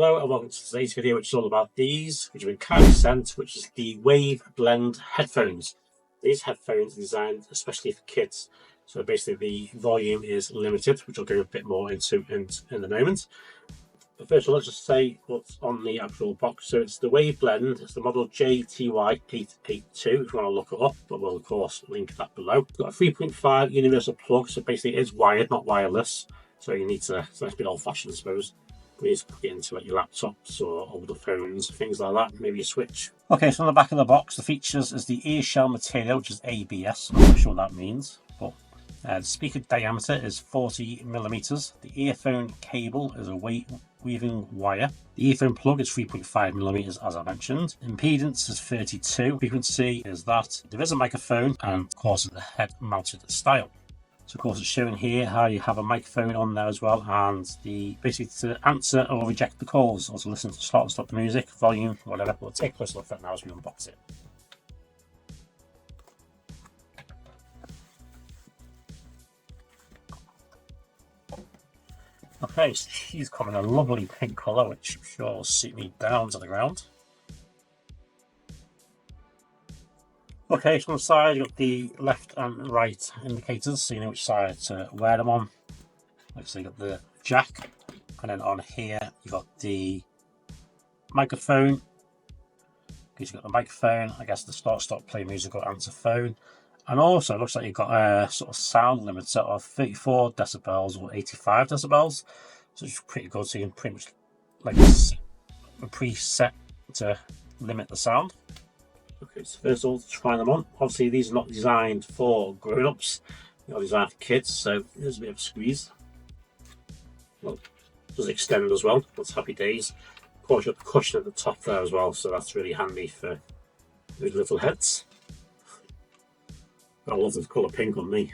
Hello and welcome to today's video, which is all about these, which have been kindly sent, which is the Waveblend Headphones. These headphones are designed especially for kids, so basically the volume is limited, which I'll go a bit more into in a moment. But first of all, let's just say what's on the actual box. So it's the Waveblend, it's the model JTY882 if you want to look it up, but we'll of course link that below. It's got a 3.5 universal plug, so basically it is wired, not wireless, so you need to, so that's a bit old fashioned I suppose. Please plug it into like your laptops or older phones, things like that, maybe a switch. Okay, so on the back of the box, the features is the ear shell material, which is ABS. I'm not sure what that means, but the speaker diameter is 40mm. The earphone cable is a weaving wire. The earphone plug is 3.5mm, as I mentioned. Impedance is 32. Frequency is that. There is a microphone, and of course, the head-mounted style. So of course it's showing here how you have a microphone on there as well, and basically to answer or reject the calls, or to listen to start and stop the music, volume, whatever. We'll take a closer look at that now as we unbox it. Okay, so she's come in a lovely pink colour, which I'm sure will suit me down to the ground. Okay, so on the side you've got the left and right indicators, so you know which side to wear them on. Like so, you've got the jack, and then on here you've got the microphone. Okay, so you've got the microphone, I guess the start, stop, play music, or answer phone. And also it looks like you've got a sort of sound limiter of 34 decibels or 85 decibels. So it's pretty good, so you can pretty much like a preset to limit the sound. Okay, so first of all, to try them on. Obviously, these are not designed for grown-ups. They're designed for kids, so there's a bit of a squeeze. Well, it does extend as well. That's happy days. Of course, you've got the cushion at the top there as well, so that's really handy for those little heads. I love the colour pink on me.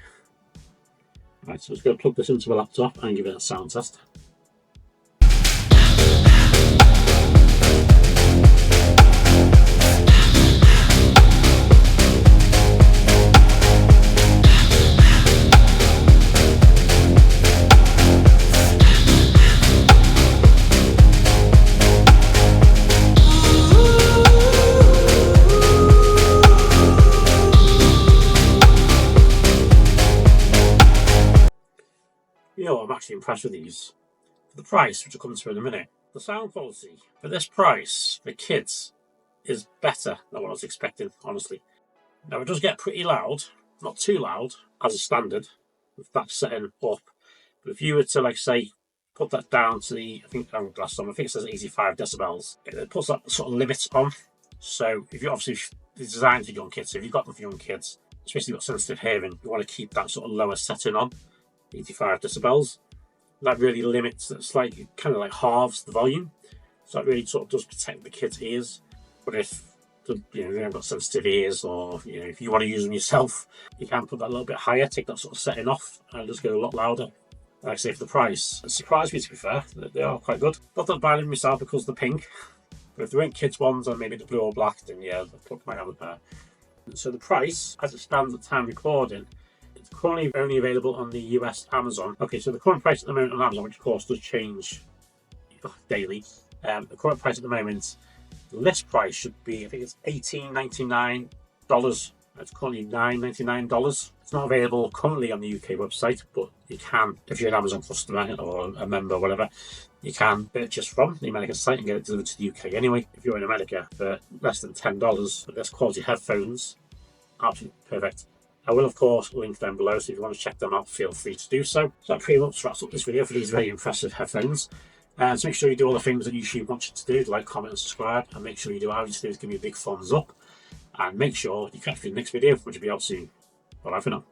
Right, so let's go plug this into my laptop and give it a sound test. You know, I'm actually impressed with these. For the price, which I'll come to in a minute, the sound quality for this price for kids is better than what I was expecting, honestly. Now, it does get pretty loud, not too loud, as a standard, with that setting up. But if you were to, like, say, put that down to the, I think it says 85 decibels, it puts that sort of limit on. So, if you obviously, it's designed for young kids, so if you've got them for young kids, especially got sensitive hearing, you want to keep that sort of lower setting on. 85 decibels. That really limits, it's like kind of like halves the volume, so that really sort of does protect the kids' ears. But if they haven't got sensitive ears, or if you want to use them yourself, you can put that a little bit higher, take that sort of setting off, and just go a lot louder. Like I say, for the price, it surprised me, to be fair. They are quite good. Not that I'm buying them myself because of the pink, but if they weren't kids ones and maybe the blue or black, then yeah, I might have a pair. So the price, as it stands at time recording, it's currently only available on the US Amazon. Okay, so the current price at the moment on Amazon, which of course does change daily, the current price at the moment, the list price should be, I think it's $18.99. It's currently $9.99. It's not available currently on the UK website, but you can, if you're an Amazon customer or a member or whatever, you can purchase from the American site and get it delivered to the UK anyway. If you're in America, for less than $10 for this quality headphones, absolutely perfect. I will, of course, link them below, so if you want to check them out, feel free to do so. So that pretty much wraps up this video for these very impressive headphones. So make sure you do all the things that you should want you to do, like, comment and subscribe, and make sure you do all you do is give me a big thumbs up, and make sure you catch me in the next video, which will be out soon. Bye for now.